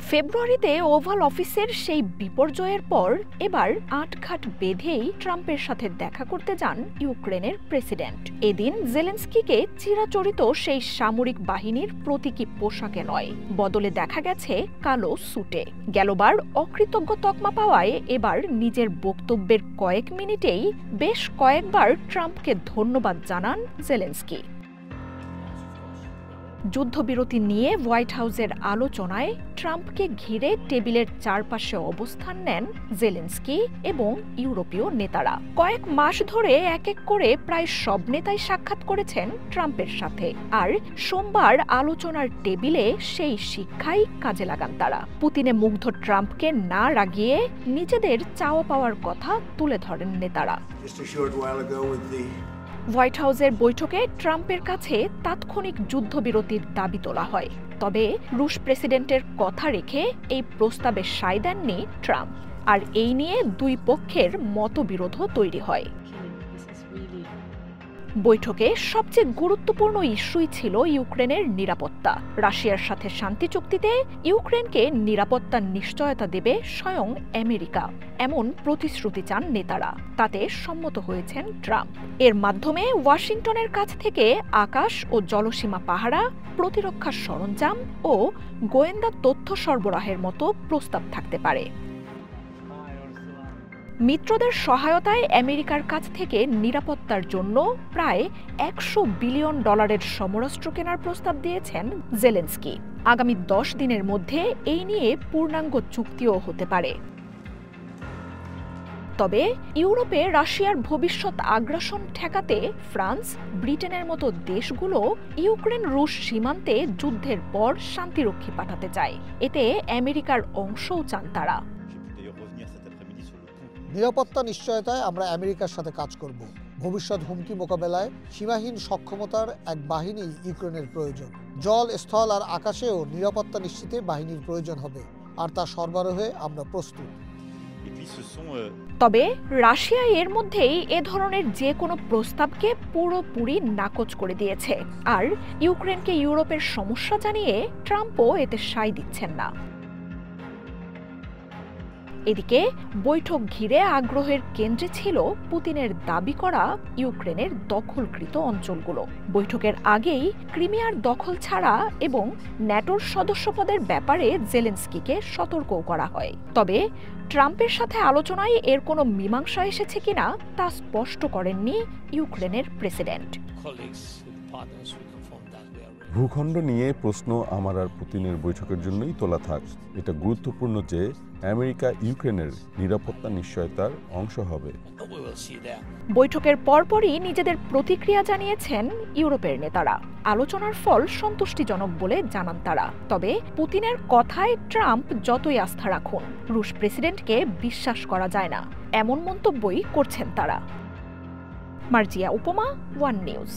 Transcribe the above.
ফেব্রুয়ারিতে ওভাল অফিসের সেই বিপর্যয়ের পর এবার আটঘাট বেঁধেই ট্রাম্পের সাথে দেখা করতে যান ইউক্রেনের প্রেসিডেন্ট। এদিন জেলেনস্কিকে চিরাচরিত সেই সামরিক বাহিনীর প্রতীকী পোশাকে নয়, বদলে দেখা গেছে কালো স্যুটে। গেলবার অকৃতজ্ঞ তকমা পাওয়ায় এবার নিজের বক্তব্যের কয়েক মিনিটেই বেশ কয়েকবার ট্রাম্পকে ধন্যবাদ জানান জেলেনস্কি। যুদ্ধবিরতি নিয়ে হোয়াইট হাউসের আলোচনায় ট্রাম্পকে ঘিরে টেবিলের চারপাশে অবস্থান নেন জেলেনস্কি এবং ইউরোপীয় নেতারা। কয়েক মাস ধরে এক এক করে প্রায় সব নেতাই সাক্ষাৎ করেছেন ট্রাম্পের সাথে, আর সোমবার আলোচনার টেবিলে সেই শিক্ষাই কাজে লাগান তারা। পুতিনে মুগ্ধ ট্রাম্পকে না রাগিয়ে নিজেদের চাওয়া পাওয়ার কথা তুলে ধরেন নেতারা। হোয়াইট হাউসের বৈঠকে ট্রাম্পের কাছে তাৎক্ষণিক যুদ্ধবিরতির দাবি তোলা হয়, তবে রুশ প্রেসিডেন্টের কথা রেখে এই প্রস্তাবে সায় দেননি ট্রাম্প, আর এই নিয়ে দুই পক্ষের মতবিরোধও তৈরি হয়। বৈঠকে সবচেয়ে গুরুত্বপূর্ণ ইস্যুই ছিল ইউক্রেনের নিরাপত্তা। রাশিয়ার সাথে শান্তি চুক্তিতে ইউক্রেনকে নিরাপত্তার নিশ্চয়তা দেবে স্বয়ং আমেরিকা, এমন প্রতিশ্রুতি চান নেতারা। তাতে সম্মত হয়েছেন ট্রাম্প। এর মাধ্যমে ওয়াশিংটনের কাছ থেকে আকাশ ও জলসীমা পাহারা, প্রতিরক্ষা সরঞ্জাম ও গোয়েন্দা তথ্য সরবরাহের মতো প্রস্তাব থাকতে পারে। মিত্রদের সহায়তায় আমেরিকার কাছ থেকে নিরাপত্তার জন্য প্রায় $100 বিলিয়ন সমরাস্ত্র কেনার প্রস্তাব দিয়েছেন জেলেনস্কি। আগামী 10 দিনের মধ্যে এই নিয়ে পূর্ণাঙ্গ চুক্তিও হতে পারে। তবে ইউরোপে রাশিয়ার ভবিষ্যৎ আগ্রাসন ঠেকাতে ফ্রান্স, ব্রিটেনের মতো দেশগুলো ইউক্রেন রুশ সীমান্তে যুদ্ধের পর শান্তিরক্ষী পাঠাতে চায়। এতে আমেরিকার অংশও চান তারা। নিরাপত্তা নিশ্চয়তায় আমরা আমেরিকার সাথে কাজ করব। ভবিষ্যৎ হুমকি মোকাবেলায় সীমাহীন সক্ষমতার এক বাহিনী ইউক্রেনের প্রয়োজন। জল, স্থল আর আকাশেও নিরাপত্তা নিশ্চিতে বাহিনীর প্রয়োজন হবে, আর তা সরবরাহে আমরা প্রস্তুত। তবে রাশিয়া এর মধ্যেই এ ধরনের যে কোনো প্রস্তাবকে পুরোপুরি নাকচ করে দিয়েছে, আর ইউক্রেনকে ইউরোপের সমস্যা জানিয়ে ট্রাম্পও এতে সায় দিচ্ছেন না। এদিকে বৈঠক ঘিরে আগ্রহের কেন্দ্রে ছিল পুতিনের দাবি করা ইউক্রেনের দখলকৃত অঞ্চলগুলো। বৈঠকের আগেই ক্রিমিয়ার দখল ছাড়া এবং ন্যাটোর সদস্যপদের ব্যাপারে জেলেনস্কিকে সতর্কও করা হয়। তবে ট্রাম্পের সাথে আলোচনায় এর কোনো মীমাংসা এসেছে কিনা তা স্পষ্ট করেননি ইউক্রেনের প্রেসিডেন্ট। ভূখণ্ড নিয়ে প্রশ্ন আমার আর পুতিনের বৈঠকের জন্যই তোলা থাক। এটা গুরুত্বপূর্ণ যে আমেরিকা ইউক্রেনের নিরাপত্তা নিশ্চয়তার অংশ হবে। বৈঠকের পরপরই নিজেদের প্রতিক্রিয়া জানিয়েছেন ইউরোপের নেতারা। আলোচনার ফল সন্তুষ্টিজনক বলে জানান তারা। তবে পুতিনের কথায় ট্রাম্প যতই আস্থা রাখুন, রুশ প্রেসিডেন্টকে বিশ্বাস করা যায় না, এমন মন্তব্যই করছেন তারা। মার্জিয়া উপমা, ওয়ান নিউজ।